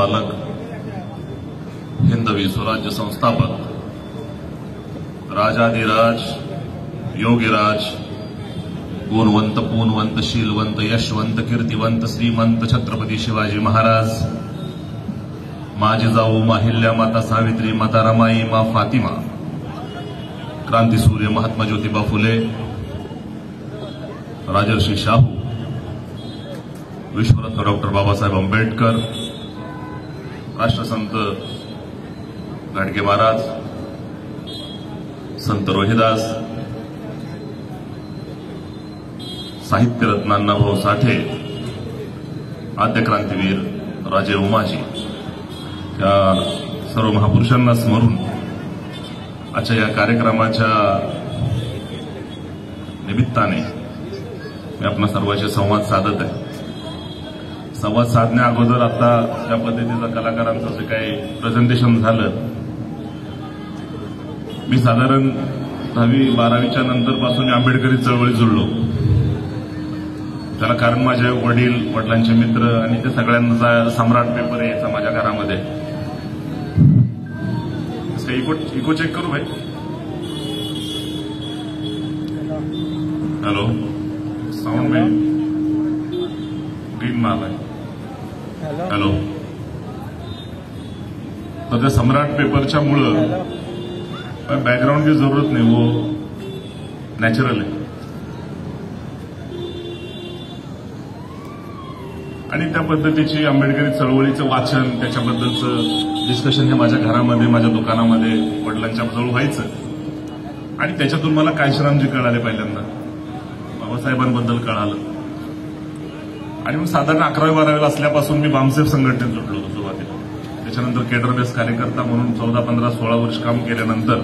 पालक, हिंदवी स्वराज्य संस्थापक, राजाधिराज, योगीराज, गुणवंत, पूनवंत, शीलवंत, यशवंत, कीर्तिवंत, श्रीमंत छत्रपती शिवाजी महाराज, माँ जिजाऊ, माँ हिल्या, माता सावित्री, माता रमाई, माँ फातिमा, क्रांतीसूर्य महात्मा ज्योतिबा फुले, राजर्षी शाहू, विश्वरत्न डॉक्टर बाबासाहेब आंबेडकर, राष्ट्रसंत गाडगे महाराज, संत रोहिदास, साहित्यरत्न अण्णाभाऊ साठे, आद्य क्रांतीवीर राजे उमाजी, त्या सर्व महापुरुषांना स्मरून आजच्या या कार्यक्रमाच्या निमित्ताने मी आपल्या सर्वांशी संवाद साधत आहे. संवाद साधण्या अगोदर आता ज्या पद्धतीचं कलाकारांचं जे काही प्रेझेंटेशन झालं, मी साधारण 10वी-12वीच्या नंतरपासून आंबेडकरी चळवळीत जुळलो. त्याला कारण माझे वडील, वडिलांचे मित्र आणि ते सगळ्यांचा सम्राट पेपर यायचा माझ्या घरामध्ये. इको चेक करू भाई. हॅलो, साऊंड में ग्रीन माल आहे. हॅलो. तर त्या सम्राट पेपरच्या मुळे बॅकग्राउंड की जरूरत नाही, वो नॅचरल आहे. आणि त्या पद्धतीची आंबेडकरी चळवळीचं वाचन, त्याच्याबद्दलचं डिस्कशन हे माझ्या घरामध्ये, माझ्या दुकानामध्ये वडिलांच्या जवळ व्हायचं. आणि त्याच्यातून मला कायश्रामजी कळाले, पहिल्यांदा बाबासाहेबांबद्दल कळालं. आणि मग साधारण 11वी-12वीला असल्यापासून मी बामसेफ संघटनेत जुडलो होतो सुरुवातीला. त्याच्यानंतर केडर बेस कार्यकर्ता म्हणून 14-15-16 वर्ष काम केल्यानंतर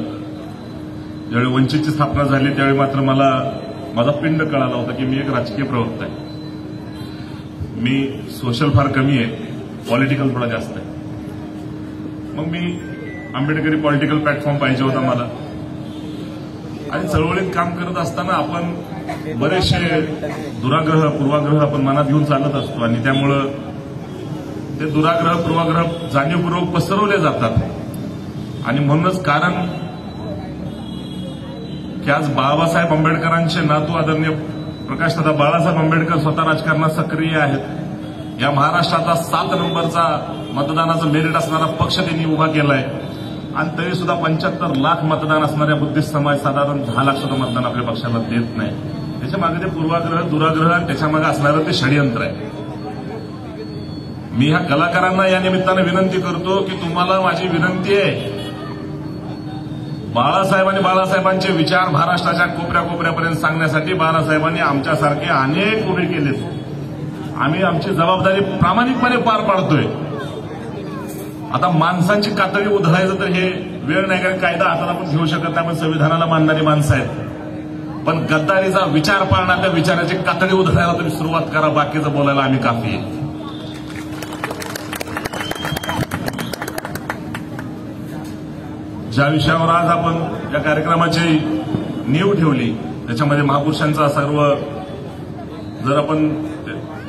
ज्यावेळी वंचितची स्थापना झाली त्यावेळी मात्र मला माझा पिंड कळाला होता की मी एक राजकीय प्रवक्ता आहे. मी सोशल फार कमी आहे, पॉलिटिकल थोडा जास्त आहे. मग मी आंबेडकरी पॉलिटिकल प्लॅटफॉर्म पाहिजे होता मला. आणि चळवळीत काम करत असताना आपण बरेचसे दुराग्रह, पूर्वाग्रह आपण मनात घेऊन चालत असतो. आणि त्यामुळं ते दुराग्रह, पूर्वाग्रह जाणीवपूर्वक पसरवले जातात. आणि म्हणूनच कारण की आज बाबासाहेब आंबेडकरांचे नातू आदरणीय प्रकाशदादा बाळासाहेब आंबेडकर स्वतः राजकारणात सक्रिय आहेत. या महाराष्ट्राचा 7 नंबरचा मतदानाचं मेरिट असणारा पक्ष त्यांनी उभा केलाय. आणि तरी सुद्धा 75 लाख मतदान असणाऱ्या बुद्धिस्ट समाज साधारण 10 लाख सुद्धा मतदान आपल्या पक्षाला देत नाही. त्याच्या मागे ते पूर्वाग्रह, दुराग्रह आणि त्याच्या मागे असणारं ते षडयंत्र आहे. मी ह्या कलाकारांना या निमित्तानं विनंती करतो की तुम्हाला माझी विनंती आहे, बाळासाहेब आणि बाळासाहेबांचे विचार महाराष्ट्राच्या कोपऱ्याकोपऱ्यापर्यंत सांगण्यासाठी बाळासाहेबांनी आमच्यासारखे अनेक उभे केलेत. आम्ही आमची जबाबदारी प्रामाणिकपणे पार पाडतोय. आता माणसांची कातडी उधळायचं तर हे वेळ नाही, कारण कायदा हातात आपण घेऊ शकत नाही. आपण संविधानाला मानणारी माणसं आहेत. पण गद्दारीचा विचार पाळणार, त्या विचाराची कातडी उधळायला तुम्ही सुरुवात करा. बाकीचं बोलायला आम्ही काफी आहे. ज्या विषयावर आज आपण या कार्यक्रमाची नीव ठेवली त्याच्यामध्ये महापुरुषांचा सर्व, जर आपण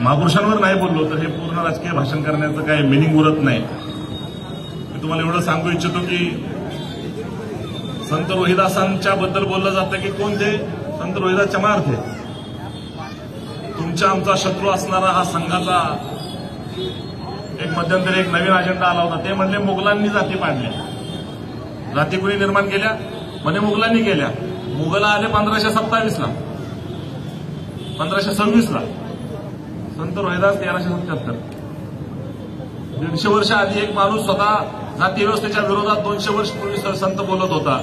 महापुरुषांवर नाही बोललो तर हे पूर्ण राजकीय भाषण करण्याचं काही मिनिंग उरत नाही. मी तुम्हाला एवढं सांगू इच्छितो की संत रोहिदासांच्या बद्दल बोललं जातं की कोण ते संत रोहिदास चमार थे. तुमचा आमचा शत्रू असणारा हा संघाचा एक मध्यंतरी एक नवीन अजेंडा आला होता. ते म्हणले मुघलांनी जाती पाडल्या. जाती कुणी निर्माण केल्या? म्हणजे मुघलांनी केल्या. मुघल आले 1527ला, 1526ला. संत रोहिदास 1377. 150 वर्ष आधी एक माणूस स्वतः जाती व्यवस्थेच्या विरोधात 200 वर्ष पूर्वी संत बोलत होता.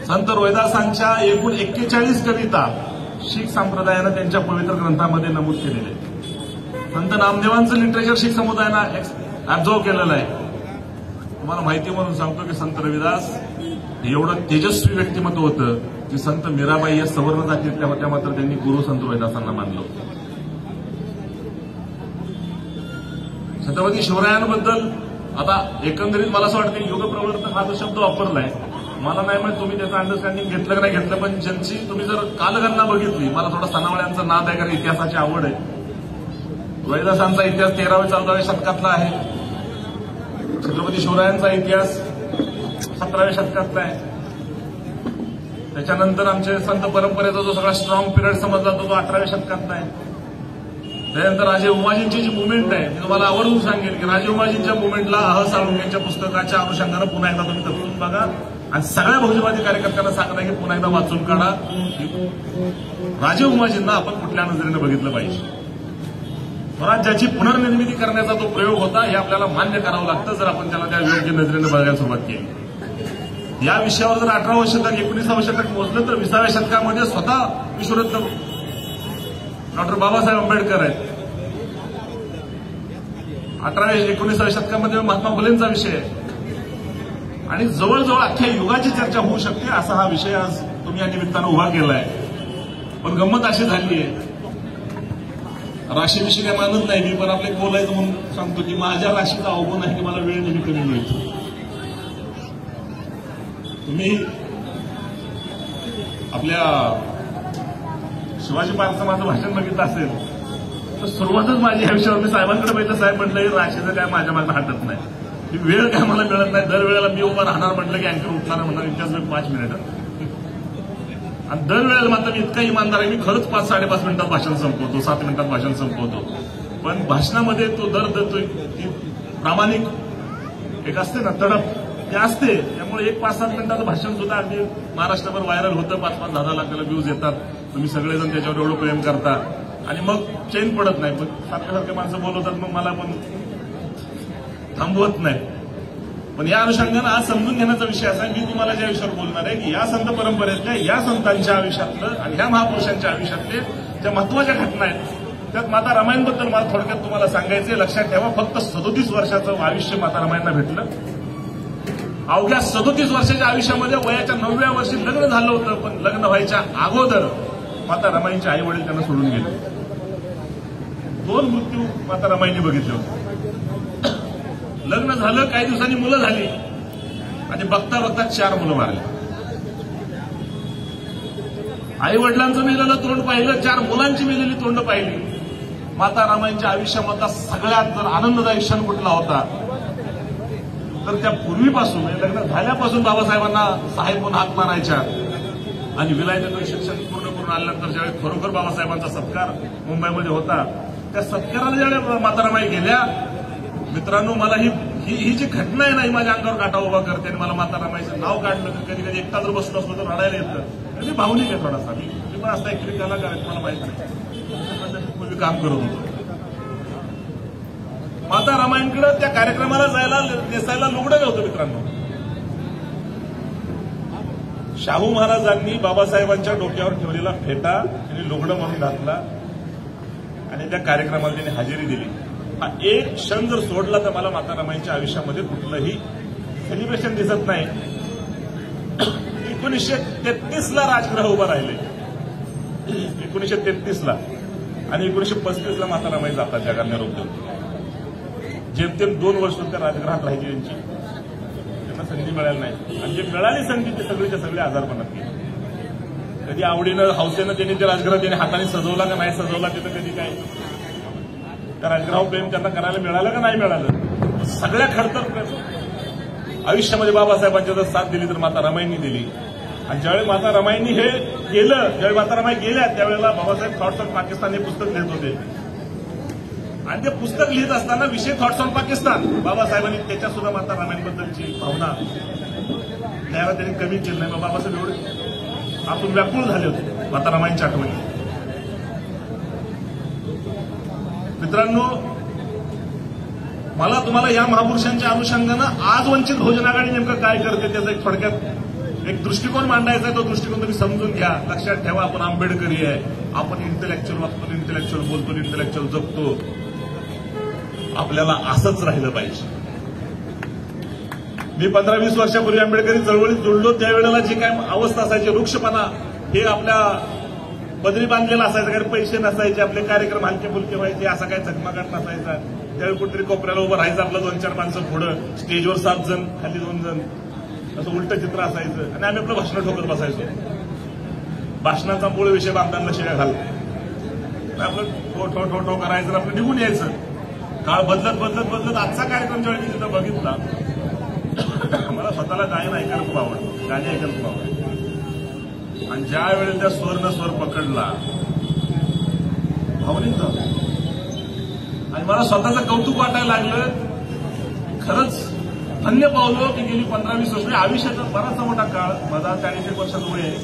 संत रोहिदासांच्या एकूण 41 कविता शीख संप्रदायानं त्यांच्या पवित्र ग्रंथामध्ये नमूद केलेले. संत नामदेवांचं लिटरेचर शीख समुदायानं ऍब्झॉर्व केलेलं आहे. तुम्हाला माहिती म्हणून सांगतो की संत रविदास एवढं तेजस्वी व्यक्तिमत्व होतं की संत मीराबाई या सवर्ण जातीतल्या होत्या, मात्र त्यांनी गुरु संत रोहिदासांना मानलं होतं. छत्रपती शिवरायांबद्दल आता एकंदरीत मला असं वाटतं युगप्रवर्तक हा जो शब्द वापरलाय, मला नाही माहिती तुम्ही त्याचं अंडरस्टँडिंग घेतलं का नाही घेतलं, पण ज्यांची तुम्ही जर कालगणना बघितली, मला थोडा सनावळ्यांचा नाद आहे कारण इतिहासाची आवड आहे. रोहिदासांचा इतिहास 13व्या-14व्या शतकातला आहे. छत्रपती शिवरायांचा इतिहास 17व्या शतकातला आहे. त्याच्यानंतर आमचे संत परंपरेचा जो सगळा स्ट्रॉंग पिरियड समजला तो 18व्या शतकातला आहे. त्यानंतर राजे उमाजींची जी मुवमेंट आहे मी तुम्हाला आवर्जून सांगेन की राजे उमाजींच्या मुवमेंटला साळुंखेंच्या पुस्तकाच्या अनुषंगानं पुन्हा एकदा तुम्ही तपसून बघा आणि सगळ्या बहुजनवादी कार्यकर्त्यांना सांगता की पुन्हा एकदा वाचून काढा. राजे उमाजींना आपण कुठल्या नजरेनं बघितलं पाहिजे. स्वराज्याची पुनर्निर्मिती करण्याचा जो प्रयोग होता हे आपल्याला मान्य करावं लागतं जर आपण त्याला त्या योग्य नजरेनं बघायला सुरुवात केली. या विषयावर जर 18वं शतक 19व्या शतक मोजलं तर 20व्या शतकामध्ये स्वतः विश्वरत्न डॉक्टर बाबासाहेब आंबेडकर आहेत. 19व्या शतकामध्ये महात्मा फुलेंचा विषय आहे आणि जवळजवळ अख्ख्या युगाची चर्चा होऊ शकते असा हा विषय आज तुम्ही या निमित्तानं उभा केलाय. पण गंमत अशी झाली आहे राशीविषयी काय मानत नाही मी पण आपले बोलायचं म्हणून सांगतो की माझ्या राशीचा अवगुण आहे की मला वेळ नेहमी कमी मिळतो. तुम्ही आपल्या शिवाजी पार्कचं माझं भाषण बघितलं असेल तर सुरुवातच माझी ह्या विषयावर मी साहेबांकडे बघितलं. साहेब म्हटलं राशीचं काय माझ्या मागं हटत नाही. वेळ काय मला मिळत नाही. दरवेळेला मी उभं राहणार म्हटलं की अँकर उठणार म्हणणार इतक्याच वेळ 5 मिनिटं आणि दरवेळेला मात्र मी इतका इमानदार आहे मी खरंच 5-5.5 मिनिटात भाषण संपवतो 7 मिनिटात भाषण संपवतो. पण भाषणामध्ये तो दर्द ती प्रामाणिक एक असते ना तडप ते असते. त्यामुळे 5-7 मिनिटाचं भाषण सुद्धा अगदी महाराष्ट्रभर व्हायरल होतं. 5-10 लाखाला व्ह्यूज येतात. तुम्ही सगळेजण त्याच्यावर एवढं प्रेम करता आणि मग चैन पडत नाही. पण सारखे माणसं बोलवतात मग मला पण थांबवत नाही. पण या अनुषंगानं आज समजून घेण्याचा विषय असा आहे मी तुम्हाला ज्या विषयावर बोलणार आहे की या संत परंपरेतल्या या संतांच्या आयुष्यातलं आणि ह्या महापुरुषांच्या आयुष्यातले ज्या महत्वाच्या घटना आहेत त्यात माता रमाईंबद्दल मला थोडक्यात तुम्हाला सांगायचे. लक्षात ठेवा फक्त 37 वर्षाचं आयुष्य माता रमाईंना भेटलं. अवघ्या 37 वर्षाच्या आयुष्यामध्ये वयाच्या 9व्या वर्षी लग्न झालं होतं. पण लग्न व्हायच्या अगोदर माता रमाईंचे आई वडील त्यांना सोडून गेले. 2 मृत्यू माता रमाईंनी बघितले होते. लग्न झालं काही दिवसांनी मुलं झाली आणि बघता बघता 4 मुलं मारली. आई वडिलांचं मेलेलं तोंड पाहिलं 4 मुलांची मेलेली तोंड पाहिली. माता रमाईंच्या आयुष्यामधला सगळ्यात जर आनंददायी क्षण कुठला होता तर त्या पूर्वीपासून लग्न झाल्यापासून बाबासाहेबांना साहेब म्हणून हाक मारायच्या आणि विलायतेतून शिक्षण पूर्ण करून आल्यानंतर ज्यावेळी खरोखर बाबासाहेबांचा सत्कार मुंबईमध्ये होता त्या सत्काराला ज्यावेळी माता रमाई गेल्या मित्रांनो मला ही जी घटना आहे ना ही माझ्या अंगावर काटा उभा करते आणि मला माता रमाईचं नाव काढलं तर कधी कधी एकटा जर बसलो असलो तर रडायला येतं. मी भावनिक आहे थोडासा. मी पण असता ऍक्च्युली कलाकार आहे मला माहित नाही. मी काम करत होतो. माता रमाईंकडे त्या कार्यक्रमाला जायला नेसायला लुगडं नव्हतं मित्रांनो. शाहू महाराजांनी बाबासाहेबांच्या डोक्यावर ठेवलेला फेटा त्यांनी लुगडं म्हणून घातला आणि त्या कार्यक्रमाला त्यांनी हजेरी दिली. हा एक क्षण जर सोडला तर मला माता रमाईंच्या आयुष्यामध्ये कुठलंही सेलिब्रेशन दिसत नाही. 1933ला राजगृह उभं राहिले 1933ला आणि 1935ला माता रमाई जातात जगाला निरोप देऊन. जेमतेम 2 वर्ष त्या राजगृहात राहिली यांची त्यांना संधी मिळाली नाही आणि जे मिळाली संधी ते सगळीच्या सगळे आजारपणात गेले. कधी आवडीनं हौसेनं त्यांनी ते राजगृह त्यांनी हाताने सजवला का नाही सजवला तिथं कधी काय त्या राजगृहावर प्रेम त्यांना करायला मिळालं का नाही मिळालं. सगळ्या खडतर आयुष्यामध्ये बाबासाहेबांच्या जर साथ दिली तर माता रमाईंनी दिली. आणि ज्यावेळी माता रमाईंनी हे केलं ज्यावेळी माता रमाई गेल्या त्यावेळेला बाबासाहेब थॉट्स ऑन पाकिस्तान हे पुस्तक लिहित होते आणि ते पुस्तक लिहित असताना विषय थॉट्स ऑन पाकिस्तान बाबासाहेबांनी त्याच्या सुद्धा माता रमाईंबद्दलची भावना त्यावेळेला त्यांनी कमी केलं नाही. बाबासाहेब एवढे आपण व्याकुळ झाले होते माता रमाईंच्या आठवणी. मित्रांनो मला तुम्हाला या महापुरुषांच्या अनुषंगानं आज वंचित बहुजन आघाडी नेमकं काय करते त्याचा एक थोडक्यात एक दृष्टिकोन मांडायचा आहे. तो दृष्टिकोन तुम्ही समजून घ्या. लक्षात ठेवा आपण आंबेडकरी आहे. आपण इंटेलेक्च्युअल वागतो इंटेलेक्च्युअल बोलतो इंटेलेक्च्युअल जगतो. आपल्याला असंच राहिलं पाहिजे. मी 15-20 वर्षापूर्वी आंबेडकरी चळवळीत जोडलो त्यावेळेला जी काय अवस्था असायची वृक्षपणा हे आपल्या पदरी बांधलेला असायचा. कारण पैसे नसायचे आपले कार्यक्रम हलके फुलके व्हायचे असा काही चकमाकाट नसायचा. त्यावेळी कुठेतरी कोपऱ्याला उभं राहायचं आपलं 2-4 माणसं पुढं स्टेजवर 7 जण खाली 2 जण असं उलटं चित्र असायचं आणि आम्ही आपलं भाषण ठोकत बसायचो. भाषणाचा मूळ विषय बांधताना शिव्या घालतो आपलं ठो ठो ठो ठो करायचं आपलं निघून यायचं. काळ बदलत बदलत बदलत आजचा कार्यक्रम ज्यावेळी मी तिथं बघितला, मला स्वतःला गायन ऐकायला खूप आवडतं, गाणी ऐकायला खूप आवडतं. आणि ज्या वेळेला त्या स्वर पकडला, भावनिक झालं आणि मला स्वतःचं कौतुक वाटायला लागलं. खरंच धन्य पावलो की गेली 15-20 वर्ष आयुष्याचा बराचसा मोठा काळ, माझा 40 वर्षात वय आहे,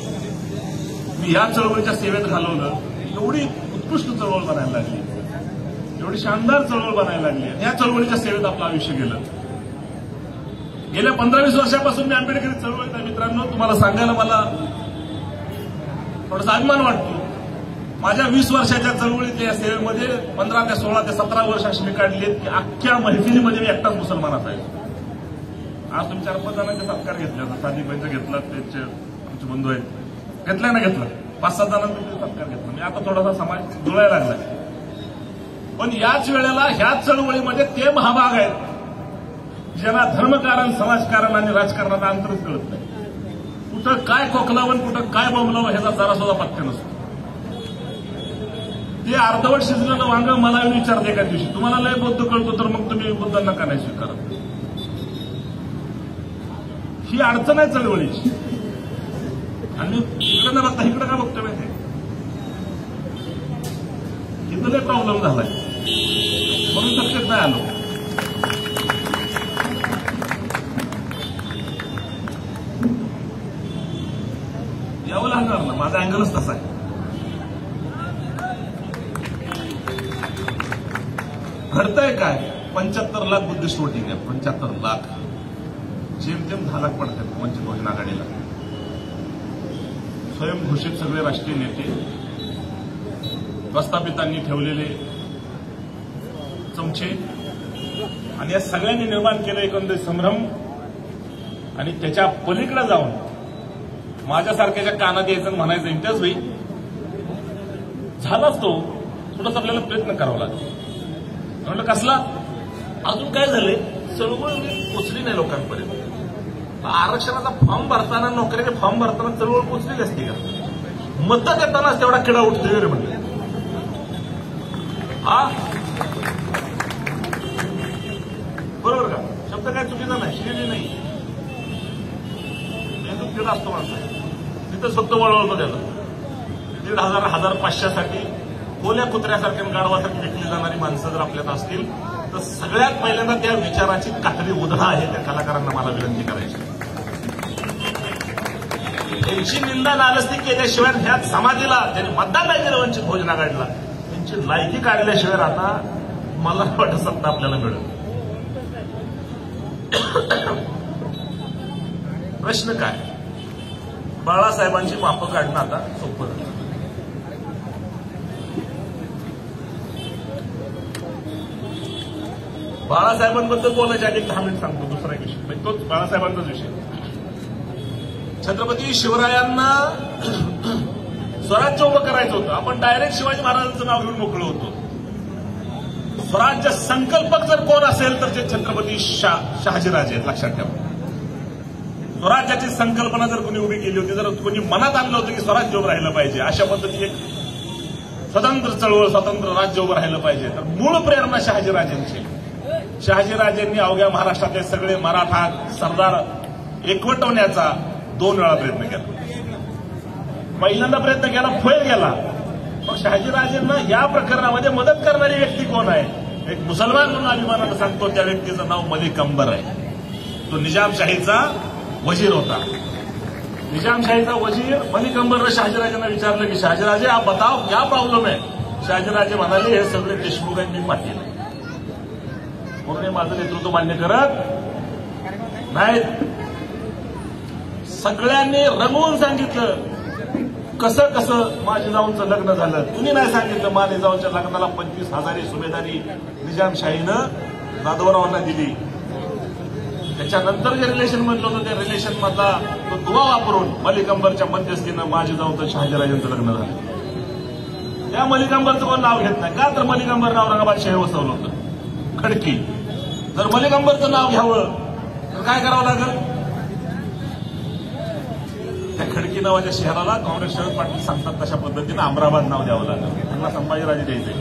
मी या चळवळीच्या सेवेत घालवलं. एवढी उत्कृष्ट चळवळ बनायला लागली, एवढी शानदार चळवळ बनायला लागली. या चळवळीच्या सेवेत आपलं आयुष्य गेलं. गेल्या 15-20 वर्षापासून मी आंबेडकरी चळवळीत आहे. मित्रांनो, तुम्हाला सांगायला मला थोडासा अभिमान वाटतो. माझ्या 20 वर्षाच्या चळवळीतल्या सेवेमध्ये 15 ते 16 ते 17 वर्ष अशी मी काढली आहेत की अख्ख्या महफिलीमध्ये मी एकटाच मुसलमान असायचो. आज तुम्ही 4-5 जणांचे सत्कार घेतले, सादिकबाईंचा घेतला, त्यांचे आमचे बंधू आहेत, घेतलाय ना घेतला, 5-7 जणांचा सत्कार घेतला. मी आता थोडासा समाज जुळायला लागलाय. पण याच वेळेला ह्या चळवळीमध्ये ते महाभाग आहेत ज्यांना धर्मकारण, समाजकारण आणि राजकारणाचा अंतरच कळत नाही. कुठं काय खोकलावं, कुठं काय बोंबलावं ह्याचा जरासुद्धा पत्ते नसतो. ते अर्धवट शिजलेलं वांग मला विचारते एका दिवशी, तुम्हाला लय बौद्ध कळतो तर मग तुम्ही बुद्धांना का नाही स्वीकारत? ही अडचण आहे चळवळीची. आणि इकडे न बघता इकडे का बघतो माहिती, इथं लय प्रॉब्लेम झालाय म्हणून सत्तेत नाही आलो. यावं लागणार ना, माझा अँगलच तसा आहे. घडतंय काय, 75 लाख बुद्धिस्ट वोटिंग आहे. 75 लाख, जेमतेम 10 लाख पडतात वंचित बहुजन आघाडीला. स्वयंघोषित सगळे राष्ट्रीय नेते, प्रस्थापितांनी ठेवलेले चमचे, आणि या सगळ्यांनी निर्माण केलं एकंदरीत संभ्रम. आणि त्याच्या पलीकडे जाऊन माझ्यासारख्याच्या कानात यायचं म्हणायचं, इम्तियाज भाई झालाच तो, थोडासा आपल्याला प्रयत्न करावा लागेल. म्हटलं कसला, अजून काय झालंय, चळवळ पोचली नाही लोकांपर्यंत. आरक्षणाचा फॉर्म भरताना, नोकरीचे फॉर्म भरताना चळवळ पोचलेली असते का? मतं देतानाच तेवढा किडा उठतोय रे म्हणजे. हा बरोबर का? शब्द काय चुकीचा नाही, शिकली नाही, मेंदूत किडा असतो माणसा. तिथं फक्त वळवळतो त्याला. 1,500 साठी कोल्या कुत्र्यासारख्या गाढवासारखी विकली जाणारी माणसं जर आपल्यात असतील तर सगळ्यात पहिल्यांदा त्या विचाराची कातडी उधळा आहे त्या कलाकारांना मला विनंती करायची. त्यांची निंदा नालस्ती केल्याशिवाय ह्या समाधीला त्यांनी मतदान नाही केलं वंचित बहुजन आघाडीला, त्यांची लायकी काढल्याशिवाय आता मला वाटत सत्ता आपल्याला मिळेल. प्रश्न काय, बाळासाहेबांची माफं काढणं आता सोपं झालं. बाळासाहेबांबद्दल बोलायचे आधी 10 मिनिट सांगतो. दुसरा एक विषय म्हणजे तोच बाळासाहेबांचाच विषय. छत्रपती शिवरायांना स्वराज्य उभं करायचं होतं. आपण डायरेक्ट शिवाजी महाराजांचं नाव घेऊन मोकळं होतो. स्वराज्य संकल्पक जर कोण असेल तर ते छत्रपती शहाजीराजे आहेत, लक्षात ठेवा. स्वराज्याची संकल्पना जर कोणी उभी केली होती, जर कोणी मनात आणलं होतं की स्वराज्य उभं राहिलं पाहिजे, अशा पद्धतीने एक स्वतंत्र चळवळ, स्वतंत्र राज्य उभं राहिलं पाहिजे, तर मूळ प्रेरणा शहाजीराजेंची. शहाजीराजेंनी अवघ्या महाराष्ट्रातले सगळे मराठा सरदार एकवटवण्याचा 2 वेळा प्रयत्न केला. पहिल्यांदा प्रयत्न केला, फेल गेला. मग शहाजीराजेंना या प्रकरणामध्ये मदत करणारी व्यक्ती कोण आहे? एक मुसलमान म्हणून अभिमानानं सांगतो, त्या व्यक्तीचं नाव मलिक अंबर आहे. तो निजामशाहीचा वजीर होता. निजामशाहीचा वजीर मलिक अंबरने शहाजीराजेंना विचारलं की शहाजीराजे आप बताओ क्या प्रॉब्लेम है? शहाजीराजे म्हणाले हे सगळे देशमुख आहेत, मी पाटील आहे. म्हणून माझं नेतृत्व मान्य करत नाहीत. सगळ्यांनी रंगवून सांगितलं कसं कसं माझे जाऊनचं लग्न झालं. तुम्ही नाही सांगितलं माझे जाऊनच्या लग्नाला 25,000 सुभेदारी निजामशाहीनं जाधवरावांना दिली. त्याच्यानंतर जे रिलेशन म्हटलं होतं त्या रिलेशन मधला तो दुवा वापरून मलिक अंबरच्या मध्यस्थीनं माझे जाऊनचं शहाजीराजेंचं लग्न झालं. त्या मलिक अंबरचं कोण नाव घेत नाही का? तर मलिक अंबर नाव औरंगाबाद शहर वसवलं होतं, खडकी. जर मलिक अंबरचं नाव घ्यावं तर काय करावं लागेल? त्या खडकी नावाच्या शहराला काँग्रेस शरद पाटील सांगतात तशा पद्धतीनं अमराबाद नाव द्यावं लागेल. त्यांना संभाजीराजे द्यायचे.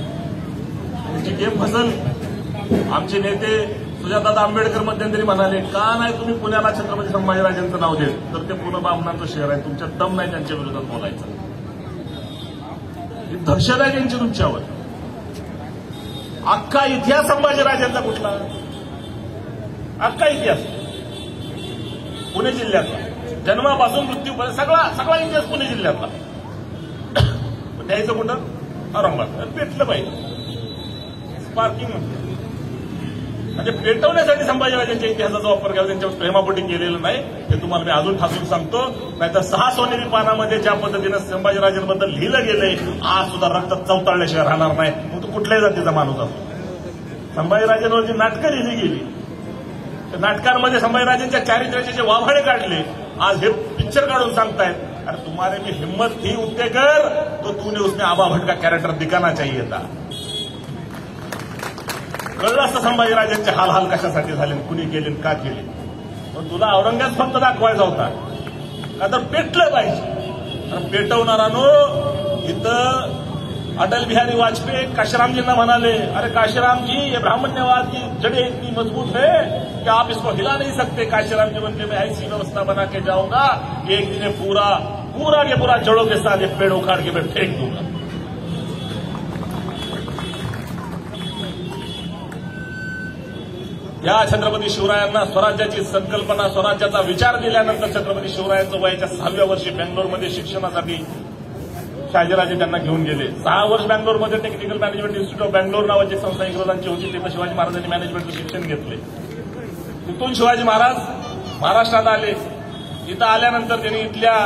त्यांची गेम फसल. आमचे नेते सुजाताताई आंबेडकर मध्यंतरी म्हणाले, का नाही तुम्ही पुण्याला छत्रपती संभाजीराजांचं नाव देत, तर ते पुणे बामणांचं शहर आहे, तुमच्यात दम नाही त्यांच्या विरोधात बोलायचं. ही दहशत आहे त्यांची तुमच्यावर. अख्खा इतिहास संभाजीराजांचा कुठला, अख्खा इतिहास पुणे जिल्ह्यातला, जन्मापासून मृत्यूपर्यंत सगळा इतिहास पुणे जिल्ह्यातला. द्यायचं कुठं, औरंगाबाद. पेटलं पाहिजे, स्पार्किंग म्हणजे पेटवण्यासाठी संभाजीराजांच्या इतिहासाचा वापर केला, त्यांच्यावर प्रेमापोटी केलेलं नाही. हे तुम्हाला मी अजून ठासून सांगतो. नाहीतर 6 सोनेरी पानामध्ये ज्या पद्धतीनं संभाजीराजांबद्दल लिहिलं गेलंय, आज सुद्धा रक्तात चवताळल्याशिवाय राहणार नाही. मग तो कुठल्याही जातीचा माणूस असतो. संभाजीराजांवर जी नाटकं लिहिली गेली, त्या नाटकांमध्ये संभाजीराजांच्या चारित्र्याचे जे वाभाडे काढले, आज हे पिक्चर काढून सांगतायत. अरे तुम्हारे में हिम्मत थी उठते कर, तो तूने उसमें आबा भट का कैरेक्टर दिखाना चाहिए था. कळलं असतं संभाजीराजांचे हाल कशासाठी झाले, कुणी केले, का केले. पण तुला औरंगाबाद फक्त दाखवायचा होता का, तर पेटलं पाहिजे. आणि पेटवणारानो इथं अटल बिहारी वाजपेयी काशीरामजींना म्हणाले, अरे काशीराम जी, ये ब्राह्मण्यवाद की जड़ें इतनी मजबूत है कि आप इसको हिला नहीं सकते. काशीराम जी बोलते, मैं ऐसी व्यवस्था बना के जाऊंगा कि एक दिन पूरा के पूरा जड़ों के साथ एक पेड़ उखाड़ के मैं फेंक दूंगा. या छत्रपती शिवरायांना स्वराज्याची संकल्पना, स्वराज्याचा विचार दिल्यानंतर छत्रपती शिवरायांचं वयाच्या 6व्या वर्षी बेंगलोरमध्ये शिक्षणासाठी शहाजीराजे त्यांना घेऊन गेले. 6 वर्ष बेंगलोरमध्ये technical management institute of Bangalore नावाची संस्था इंग्रजांची होती. तिथं शिवाजी महाराजांनी मॅनेजमेंटचं शिक्षण घेतले. तिथून शिवाजी महाराज महाराष्ट्रात आले. इथं आल्यानंतर त्यांनी इथल्या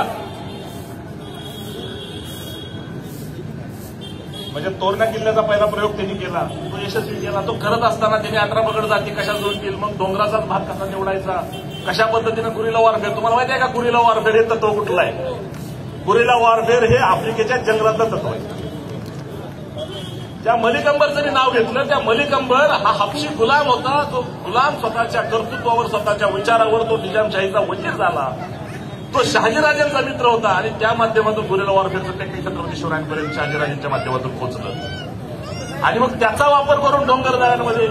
म्हणजे तोरणा किल्ल्याचा पहिला प्रयोग त्यांनी केला, तो यशस्वी केला. तो करत असताना त्यांनी 18 पगड जाती कशा जोडतील, मग डोंगराचाच भाग कसा निवडायचा, कशा पद्धतीनं गुरिला वॉरफेअर. तुम्हाला माहिती आहे का गुरिला वॉरफेअर हे तत्व कुठलं आहे? गुरिला वॉरफेअर हे आफ्रिकेच्या जंगलातलं तत्व आहे. ज्या मलिक अंबर जरी नाव घेतलं, त्या मलिक अंबर हा हबशी गुलाम होता. तो गुलाम स्वतःच्या कर्तृत्वावर, स्वतःच्या विचारावर तो निजामशाहीचा वजीर झाला. तो शहाजीराजांचा मित्र होता आणि त्या माध्यमातून गुरिला वॉरफेअरचं टेक्निक छत्रपती शिवरायांपर्यंत शहाजीराजांच्या माध्यमातून पोहोचलं. आणि मग त्याचा वापर करून डोंगरदऱ्यांमध्ये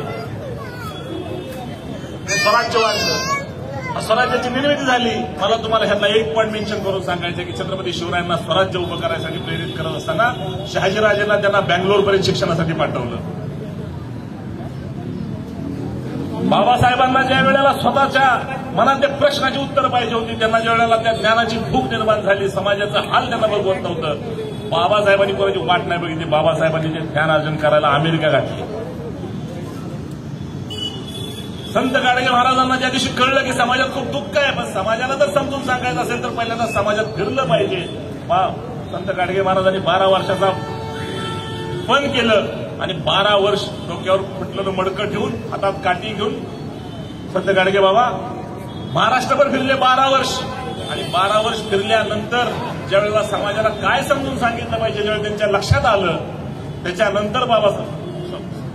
स्वराज्य वाढलं, स्वराज्याची निर्मिती झाली. मला तुम्हाला ह्यातला एक पॉईंट मेन्शन करून सांगायचं की छत्रपती शिवरायांना स्वराज्य उभं करायसाठी प्रेरित करत असताना शहाजीराजांना त्यांना बेंगलोरपर्यंत शिक्षणासाठी पाठवलं. बाबासाहेबांना ज्या वेळेला स्वतःच्या मनात त्या प्रश्नाची उत्तर पाहिजे होती, त्यांना ज्या वेळेला त्या ज्ञानाची भूक निर्माण झाली, समाजाचं हाल त्यांना बघवत नव्हतं, बाबासाहेबांनी कोणाची वाट नाही बघितली. बाबासाहेबांनी ते ज्ञान अर्जन करायला अमेरिका घातली. संत गाडगे महाराजांना ज्या दिवशी कळलं की समाजात खूप दुःख आहे, पण समाजाला जर समजून सांगायचं असेल तर पहिल्यांदा समाजात फिरलं पाहिजे. संत गाडगे महाराजांनी 12 वर्षाचा पण केलं आणि 12 वर्ष डोक्यावर फुटलेलं मडकं ठेवून, हातात काठी घेऊन संत गाडगे बाबा महाराष्ट्रभर फिरले 12 वर्ष. आणि 12 वर्ष फिरल्यानंतर ज्यावेळेला समाजाला काय समजून सांगितलं पाहिजे, ज्यावेळेला त्यांच्या लक्षात आलं, त्याच्यानंतर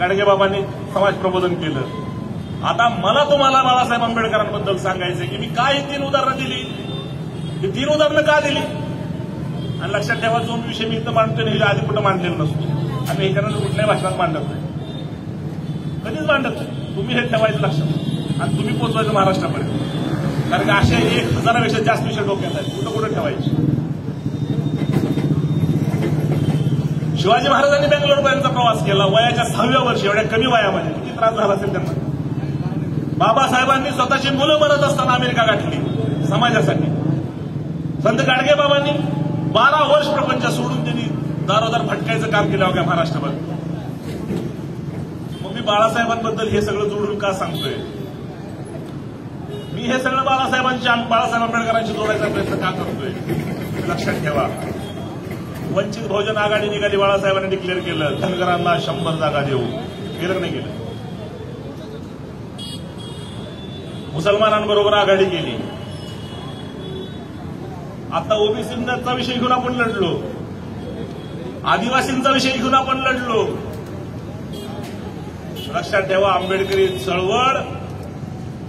गाडगे बाबांनी समाज प्रबोधन केलं. आता मला तुम्हाला बाबासाहेब आंबेडकरांबद्दल सांगायचं की मी काय ही 3 उदाहरणं दिली, ही 3 उदाहरणं का दिली. आणि लक्षात ठेवा, जो विषय मी इथं मांडतोय हे आधी कुठं मांडलेलं नसतो. आम्ही हे करणार कुठल्याही भाषणात मांडत नाही, कधीच मांडत नाही. तुम्ही हे ठेवायचं लक्षात आणि तुम्ही पोहोचवायचं महाराष्ट्रापर्यंत. कारण की अशा 1000पेक्षा जास्त विषय डोक्यात आहेत, कुठं कुठं ठेवायचे. शिवाजी महाराजांनी बेंगलोरपर्यंतचा प्रवास केला वयाच्या 6व्या वर्षी. एवढ्या कमी वयामध्ये किती त्रास झाला असेल त्यांना. बाबासाहेबांनी स्वतःची मुलं बनत असताना अमेरिका गाठली समाजासाठी. संत गाडगे बाबांनी 12 वर्ष प्रपंच सोडून त्यांनी दारोदार भटकायचं काम केलं होतं महाराष्ट्रभर. मग मी बाळासाहेबांबद्दल हे सगळं जोडून का सांगतोय? मी हे सगळं बाळासाहेब आंबेडकरांशी जोडायचा प्रयत्न का करतोय? लक्षात ठेवा, वंचित बहुजन आघाडी निघाली, बाळासाहेबांनी डिक्लेअर केलं धनगरांना 100 जागा देऊ. केलं नाही केलं? मुसलमानांबरोबर आघाडी केली. आता ओबीसींचा विषय घेऊन आपण लढलो, आदिवासींचा विषय घेऊन आपण लढलो. लक्षात ठेवा, आंबेडकरी चळवळ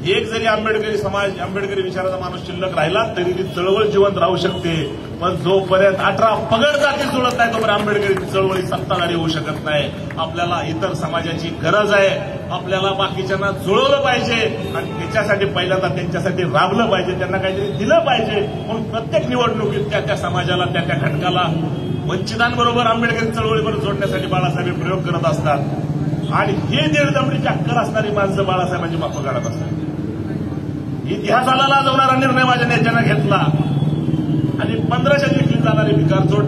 एक जरी आंबेडकरी समाज, आंबेडकरी विचाराचा माणूस शिल्लक राहिला तरी ती चळवळ जिवंत राहू शकते. पण जोपर्यंत 18 पगड जाती जुळत नाही तोपर्यंत आंबेडकरी चळवळी सत्ताधारी होऊ शकत नाही. आपल्याला इतर समाजाची गरज आहे. आपल्याला बाकीच्यांना जुळवलं पाहिजे आणि त्याच्यासाठी पहिल्यांदा त्यांच्यासाठी राबलं पाहिजे, त्यांना काहीतरी दिलं पाहिजे. म्हणून प्रत्येक निवडणुकीत त्या समाजाला, त्या घटकाला, वंचितांबरोबर आंबेडकरी चळवळीबरोबर जोडण्यासाठी बाळासाहेब प्रयोग करत असतात. आणि हे दीडदमडीची अक्कल असणारी माणसं बाळासाहेबांची माफं काढत असतात. इतिहासाला लाजवणारा निर्णय माझ्या नेत्यानं घेतला आणि 1500 देखील जाणारी भिकारचोट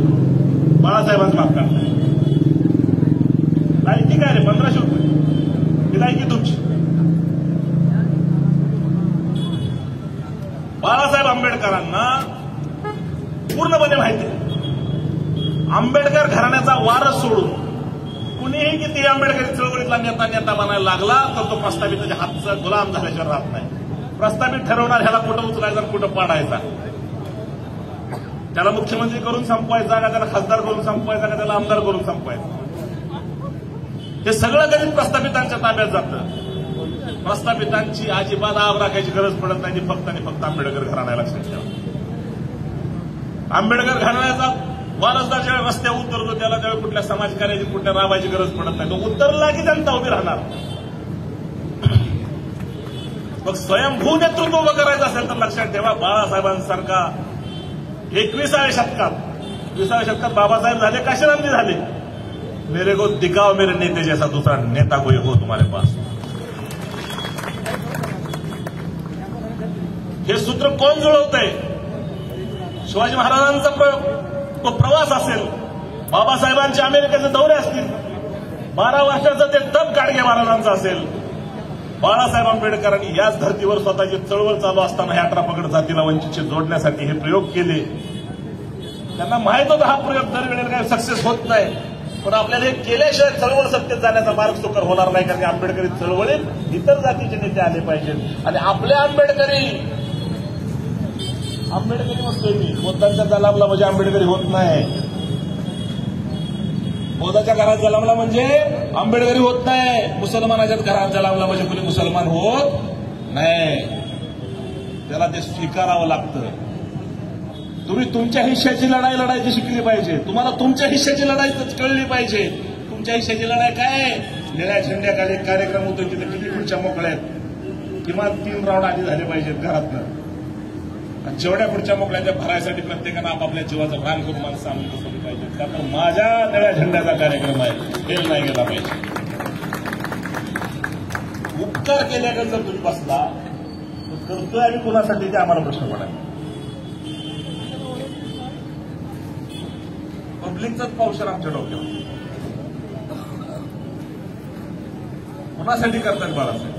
बाळासाहेबांचं माफ काढताय. लायकी काय रे? 1500 रुपये ही लायकी तुमची. बाळासाहेब आंबेडकरांना पूर्णपणे माहिती आहे आंबेडकर घराण्याचा वारस सोडून कुणीही किती आंबेडकरी चळवळीतला नेता बनायला लागला तर तो प्रस्थापित त्याच्या हातचा गुलाम झाल्याशिवाय राहत नाही. प्रस्थापित ठरवणार ह्याला कुठं उचलायचा आणि कुठं पाडायचा, त्याला मुख्यमंत्री करून संपवायचा का त्याला खासदार करून संपवायचा का त्याला आमदार करून संपवायचा, हे सगळं गणित प्रस्थापितांच्या ताब्यात जातं. प्रस्थापितांची अजिबात आब राखायची गरज पडत नाही. फक्त आणि फक्त आंबेडकर घराण्याला लक्षात ठेवा. आंबेडकर घराण्याचा वारसदार ज्यावेळी रस्त्यावर उतरतो त्याला त्यावेळी कुठल्या समाजकार्याची, कुठल्या राबाची गरज पडत नाही. तो उतरला की जनता उभी राहणार. मग स्वयंभू नेतृत्व उभं करायचं असेल तर लक्षात ठेवा बाळासाहेबांसारखा 21व्या शतकात बाबासाहेब झाले, काशीरामजी झाले. मेरे को दिखाओ मेरे नेते जैसा दूसरा नेता कोई हो तुम्हारे पास. हे सूत्र कोण जुळवतंय? शिवाजी महाराजांचा तो प्रवास असेल, बाबासाहेबांचे अमेरिकेचे दौरे असतील, 12 वर्षाचं ते तप गाडगे महाराजांचं असेल. बाळासाहेब आंबेडकरांनी याच धर्तीवर स्वतःची चळवळ चालू असताना हे 18 पगड जातीला वंचितशी जोडण्यासाठी हे प्रयोग केले. त्यांना माहित होतं हा प्रयोग दरवेळेला काही सक्सेस होत नाही, पण आपल्याला हे केल्याशिवाय चळवळ सत्तेत जाण्याचा मार्ग सुकर होणार नाही. कारण की आंबेडकरी चळवळीत इतर जातीचे नेते आले पाहिजेत आणि आपले आंबेडकरी म्हणतोय मी, बौद्धांच्या जलामला म्हणजे आंबेडकरी होत नाही. बौद्धाच्या घरात जलामला म्हणजे आंबेडकरी होत नाही. मुसलमानाच्याच घरात जलामला म्हणजे कुणी मुसलमान होत नाही. त्याला ते स्वीकारावं लागतं. तुम्ही तुमच्या हिश्श्याची लढाई लढायची शिकली पाहिजे. तुम्हाला तुमच्या हिश्श्याची लढाई कळली पाहिजे. तुमच्या हिश्श्याची लढाई काय? निळ्या झेंड्याखाली एक कार्यक्रम होतो तिथे किती पुढच्या मोकळ्या आहेत, किमान 3 राऊंड आधी झाले पाहिजेत घरातनं. जेवढ्या पुढच्या मोकळ्या त्या भरायसाठी प्रत्येकानं आपापल्या जीवाचं भान करून मला सामोरी बसवली पाहिजे. त्यामुळे माझ्या निळ्या झेंड्याचा कार्यक्रम आहे, फेल नाही गेला पाहिजे. उपकार केल्याकडे जर तुम्ही बसला तर करतोय आम्ही कुणासाठी ते आम्हाला प्रश्न पडाल. पब्लिकचाच पावशेर आमच्या डोक्यावर. कुणासाठी करतात बाळासाहेब?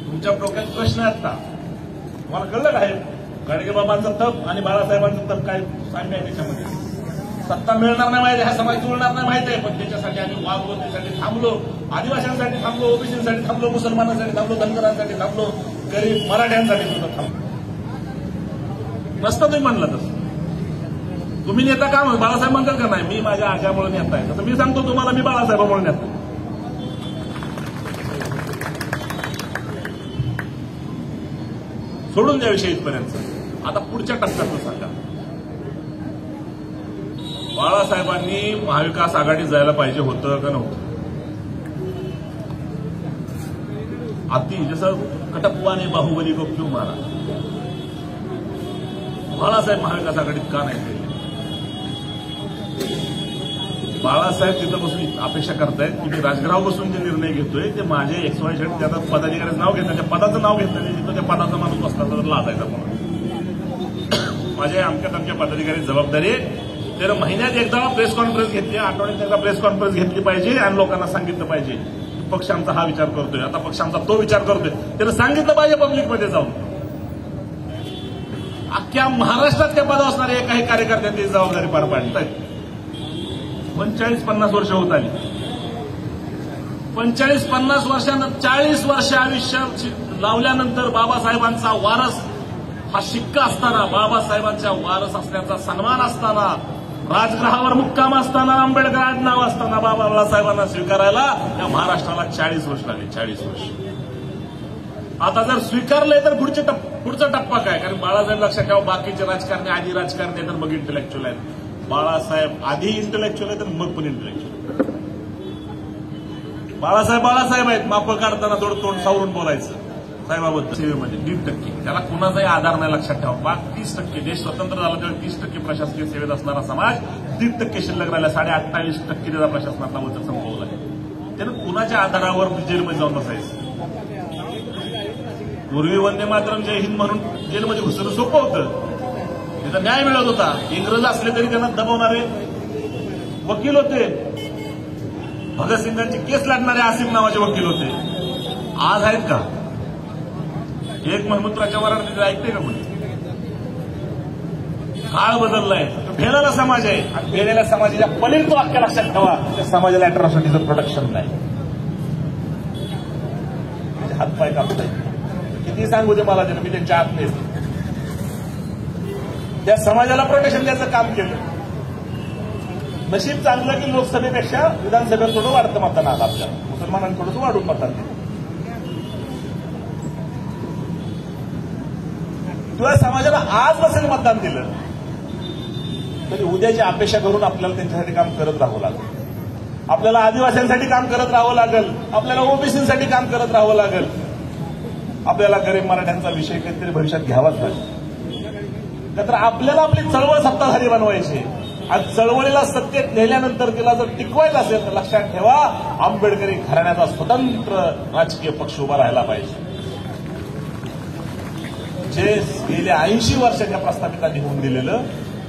तुमच्या डोक्यात प्रश्न आहेत का? मला कळलं काय? गाडगे बाबांचा तप आणि बाळासाहेबांचं तप काय साम्य आहे त्याच्यामध्ये? सत्ता मिळणार नाही माहिती, हा समाज जुळणार नाही माहिती आहे, पण त्याच्यासाठी आम्ही वागलो, त्यासाठी थांबलो. आदिवासींसाठी थांबलो, ओबीसींसाठी थांबलो, मुसलमानांसाठी थांबलो, धनगरांसाठी थांबलो, गरीब मराठ्यांसाठी सुद्धा थांबलो. नसतं तुम्ही म्हणलं तसं. तुम्ही नेता का बाळासाहेब म्हणतात का? नाही, मी माझ्या आज्यामुळे नेता आहे. तर मी सांगतो तुम्हाला, मी बाळासाहेबांमुळे नेता. सोडून द्या विषय इथपर्यंत. आता पुढच्या टप्प्यातून सांगा. बाळासाहेबांनी महाविकास आघाडीत जायला पाहिजे होतं का नव्हतं? अति जसं कटप्पा ने बाहुबली को क्यों मारा, बाळासाहेब महाविकास आघाडीत का नाही गेले? बाळासाहेब तिथं बसून अपेक्षा करतायत की मी राजगृहावर बसून जे निर्णय घेतोय ते माझे XY त्याचा पदाधिकाऱ्याचं नाव घेतलं, त्या पदाचं नाव घेतलं नाही. तिथं त्या पदाचा माणूस बसला तर लाजायचा म्हणून. माझ्या अमक्या पदाधिकारी जबाबदारी त्यानं महिन्यात एकदा प्रेस कॉन्फरन्स घेतली, आठवड्यात एकदा प्रेस कॉन्फरन्स घेतली पाहिजे आणि लोकांना सांगितलं पाहिजे पक्ष आमचा हा विचार करतोय, आता पक्ष आमचा तो विचार करतोय. त्यानं सांगितलं पाहिजे पब्लिकमध्ये जाऊन. अख्ख्या महाराष्ट्रात त्या पदावर असणाऱ्या एकाही कार्यकर्त्यांनी जबाबदारी पार पाडली. 45-50 वर्ष होत आली. 45-50 वर्षानंतर 40 वर्ष आयुष्य लावल्यानंतर बाबासाहेबांचा वारस हा शिक्का असताना, बाबासाहेबांच्या वारस असण्याचा सन्मान असताना, राजगृहावर मुक्काम असताना, आंबेडकर आडनाव असताना बाबासाहेबांना स्वीकारायला या महाराष्ट्राला 40 वर्ष लागली. 40 वर्ष. आता जर स्वीकारलंय तर पुढचा टप्पा काय? कारण बाळासाहेब लक्षात ठेवा, बाकीचे राजकारणी आधी राजकारणी आहेत तर मग इंटेलेक्च्युअल आहेत. बाळासाहेब आधी इंटेलेक्च्युअल आहेत तर मग पण इंटेलेक्च्युअल. बाळासाहेब आहेत. माप काढताना थोडं तोंड सावरून बोलायचं साहेबाबद्दल. सेवेमध्ये 1.5%, त्याला कुणाचाही आधार नाही. लक्षात ठेवा, 30%. देश स्वतंत्र झाला तेव्हा 30% प्रशासकीय सेवेत असणारा समाज 1.5% शिल्लक राहिला. 28.5% त्याचा प्रशासनातला वचक संपवला आहे. त्यानं कुणाच्या आधारावर जेलमध्ये जाऊन बसायचं? पूर्वी वंदे मातरम जय हिंद म्हणून जेलमध्ये घुसणं सोपं होतं, तिथं न्याय मिळत होता. इंग्रज असले तरी त्यांना दबवणारे वकील होते. भगतसिंगांची केस लढणारे आसिफ नावाचे वकील होते. आज आहेत का? एक महमूदराच्या वरात ऐकते का कोणी? काळ बदललाय. भेणाला समाज आहे आणि भेणाला समाजाच्या पलीकडे तो वाक्य लक्षात ठेवा, त्या समाजाला अॅट्रॉसिटीचं प्रोटेक्शन नाही. हातपाय कापताय किती सांगू दे मला, त्यानं मी त्यांच्या आत नाही. त्या समाजाला प्रोटेक्शन द्यायचं काम केलं. नशीब चांगलं की लोकसभेपेक्षा विधानसभेत थोडं वाढतं मतदान आलं आपल्याला. मुसलमानांनी थोडंसं वाढून मतदान दिलं. किंवा समाजाला आज नसेल मतदान दिलं तरी उद्याची अपेक्षा करून आपल्याला त्यांच्यासाठी काम करत राहावं लागेल. आपल्याला आदिवासींसाठी काम करत राहावं लागेल. आपल्याला ओबीसीसाठी काम करत राहावं लागेल. आपल्याला गरीब मराठ्यांचा विषय काहीतरी भविष्यात घ्यावाच लागेल. तर आपल्याला आपली चळवळ सत्ताधारी बनवायची. आणि चळवळीला सत्तेत नेल्यानंतर तिला जर टिकवायचं असेल तर लक्षात ठेवा, आंबेडकरी घराण्याचा स्वतंत्र राजकीय पक्ष उभा राहायला पाहिजे, जे गेल्या 80 वर्षाच्या प्रस्थापितांनी होऊन दिलेलं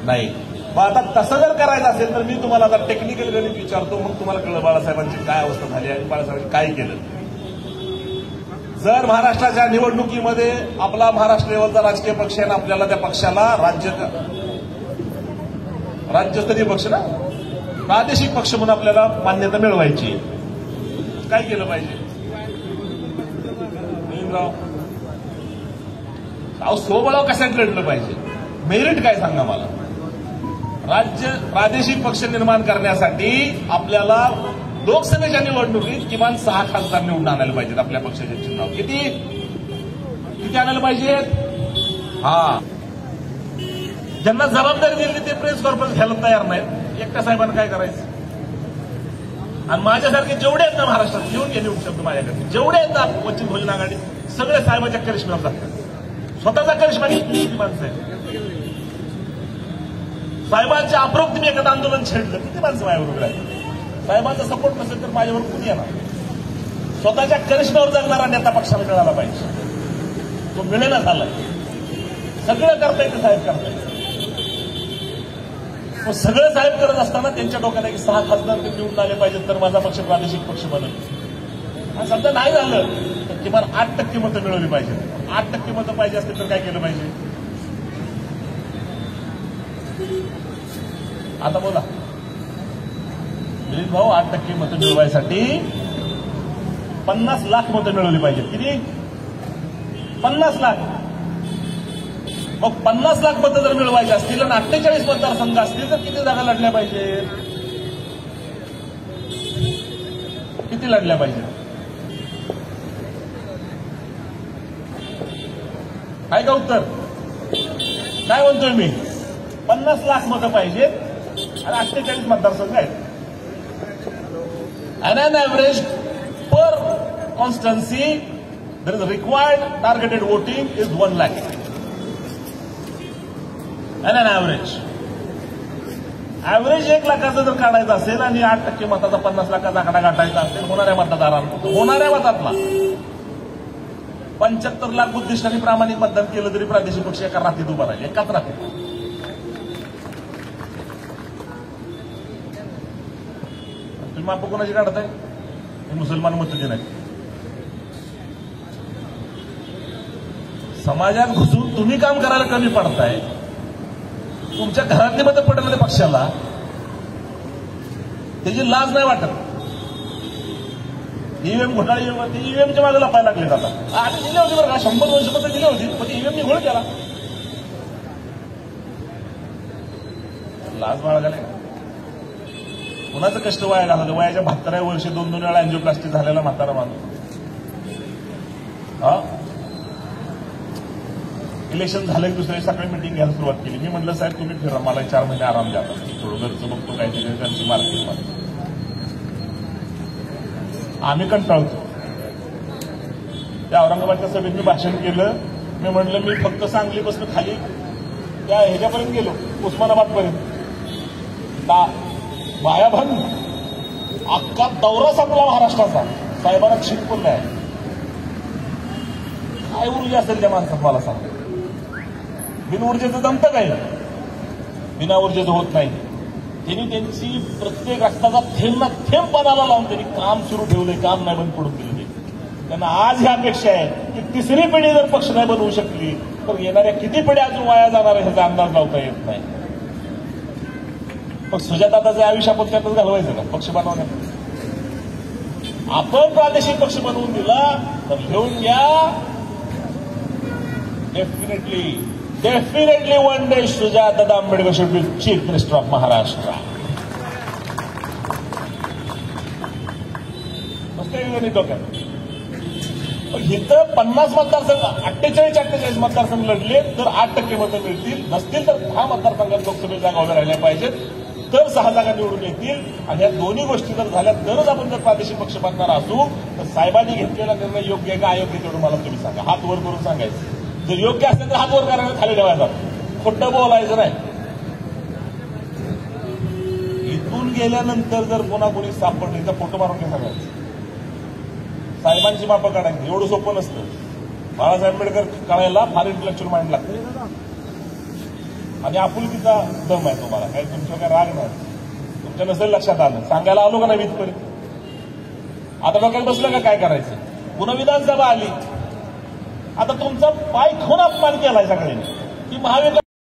नाही. मग आता तसं जर करायचं असेल तर मी तुम्हाला आता टेक्निकल गणित विचारतो, मग तुम्हाला कळलं बाळासाहेबांची काय अवस्था झाली आणि बाळासाहेबांनी काय केलं. जर महाराष्ट्राच्या निवडणुकीमध्ये आपला महाराष्ट्र लेवलचा राजकीय पक्ष आहे ना, आपल्याला त्या पक्षाला राज्यस्तरीय पक्ष ना, प्रादेशिक पक्ष म्हणून आपल्याला मान्यता मिळवायची, काय केलं पाहिजे? स्वबळाव कशात लढलं पाहिजे? मेरिट काय सांगा मला. प्रादेशिक पक्ष निर्माण करण्यासाठी आपल्याला लोकसभेच्या निवडणुकीत किमान 6 खासदार निवडून आणायला पाहिजेत. आपल्या पक्षाचे चिन्ह किती आणायला पाहिजेत? हा, ज्यांना जबाबदारी दिली ते प्रेस कॉन्फरन्स घ्यायला तयार नाहीत. एकट्या साहेबांना काय करायचं? आणि माझ्यासारखे जेवढे आहेत ना महाराष्ट्रात, घेऊन गेले शब्द माझ्याकडे, जेवढे आहेत ना वंचित बहुजन आघाडी, सगळे साहेबांच्या करिश्म्यावर जातात. स्वतःचा करिश्मा किती माणसं आहे? साहेबांच्या अप्रोक्त मी एखादं आंदोलन छेडलं, किती माणसं माझ्याबरोबर आहेत? साहेबांचा सपोर्ट नसेल तर माझ्यावर कुणी येणार? स्वतःच्या करिश्म्यावर जगणारा नेता पक्षाला मिळाला पाहिजे. तो मिळेना झालाय. सगळं करता येतं, साहेब करता येतं. सगळं साहेब करत असताना त्यांच्या डोक्यात की 6 खासदार ते निवडून आले पाहिजेत तर माझा पक्ष प्रादेशिक पक्ष बनेल. आणि समजा नाही झालं तर किमान 8% मतं मिळवली पाहिजे. 8% मतं पाहिजे असतील तर काय केलं पाहिजे? आता बोला दिलीप भाऊ, 8% मतं मिळवायसाठी 50 लाख मतं मिळवली पाहिजे. किती? 50 लाख. मग 50 लाख मतं जर मिळवायची असतील आणि 48 मतदारसंघ असतील तर किती जागा लढल्या पाहिजे? किती लढल्या पाहिजे? आहे का उत्तर? काय म्हणतोय मी? 50 लाख मतं पाहिजेत आणि 48 मतदारसंघ आहेत. And an average per constituency, there is required targeted voting is 1 lakh. And an average 1 लाखाचं जर काढायचं असेल आणि 8% मताचा 50 लाखाचा आकडा गाठायचा असेल होणाऱ्या मतातला 75 लाख बुद्धिष्टांनी प्रामाणिक मतदान केलं तरी प्रादेशिक पक्ष एका रात्रीत उभा राहील. एकाच रात्रीत. तुम्ही माप कोणाची काढताय? मुसलमान मतं नाही. समाजात घुसून तुम्ही काम करायला कमी पडताय. तुमच्या घरातली मतं पडलेल्या पक्षाला त्याची लाज नाही वाटत. ईव्हीएम घोटाळे ईव्हीएमच्या मागे लपायला लागलेत. आता आधी दिली होती बरं का, 100-200 मतं दिली होती, पण ईव्हीएमनी घोळ केला. लाज बाळगायला कुणाचं कष्ट वाया घालवलं? वयाच्या 72व्या वर्षी 2 वेळा अँजिओप्लास्टी झालेला म्हातारा माणूस. हा, इलेक्शन झालं की दुसऱ्या सकाळी मिटिंग घ्यायला सुरुवात केली. मी म्हटलं साहेब तुम्ही फिरा, मला 4 महिने आराम द्या, थोडं घरचं बघतो काहीतरी घरची मार्केटमध्ये. आम्ही कंटाळतो. त्या औरंगाबादच्या सभेत मी भाषण केलं. मी म्हटलं मी फक्त सांगलीपासून खाली त्या ह्याच्यापर्यंत गेलो, उस्मानाबादपर्यंत. मायाभान अख्खा दौरा संपला महाराष्ट्राचा. साहेबांना शिकवलं आहे. काय ऊर्जा असेल त्या माणसात मला सांग. बिन ऊर्जेचं जमतं काय? बिना ऊर्जेचं होत नाही. त्यांनी त्यांची प्रत्येक रक्ताचा थेंब ना थेंब पणाला लावून त्यांनी काम सुरू ठेवलंय, काम नाही बंद पडून दिलं. त्यांना आज ही अपेक्षा आहे की तिसरी पिढी जर पक्ष नाही बनवू शकली तर येणाऱ्या किती पिढ्या अजून वाया जाणार आहे ह्याचा अंदाज लावता येत नाही. पण सुजाताचं आयुष्य आपण त्यातच घालवायचं का पक्ष बनवण्यात? आपण प्रादेशिक पक्ष बनवून दिला तर घेऊन घ्या. Definitely one day Sujata Ambedkar should be chief minister of Maharashtra. डोक्यात इथं 50 मतदारसंघ 48 मतदारसंघ लढले तर 8% मतं मिळतील. नसतील तर 10 मतदारसंघात लोकसभेत जागा उभ्या राहिल्या पाहिजेत, तर 6 जागा निवडून येतील. आणि या दोन्ही गोष्टी जर झाल्या तरच आपण जर प्रादेशिक पक्ष बनणार असू तर साहेबांनी घेतलेला निर्णय योग्य आहे का अयोग्य तेवढं मला तुम्ही सांगा. हात वर करून सांगायचं. जर योग्य असेल तर हात वर करायला खाली ठेवायचा, खोटं बोलायचं नाही. इथून गेल्यानंतर जर पुन्हा कोणी सापडले तर फोटो मारून घ्या सगळ्यांचं. साहेबांची मापं काढायची एवढं सोपं नसतं. बाळासाहेब आंबेडकर कळायला फार इंटेलेक्च्युअल माइंड लागतं आणि आपुलकीचा दम आहे तुम्हाला. काही तुमच्या काय राग नाही, तुमच्या नसेल लक्षात आलं. सांगायला आलो का नाही इथपर्यंत? आता डोक्यात बसलं का काय करायचं? पुन्हा विधानसभा आली. आता तुमचा पाय खून अपमान केलाय सगळ्यांनी की महाविकास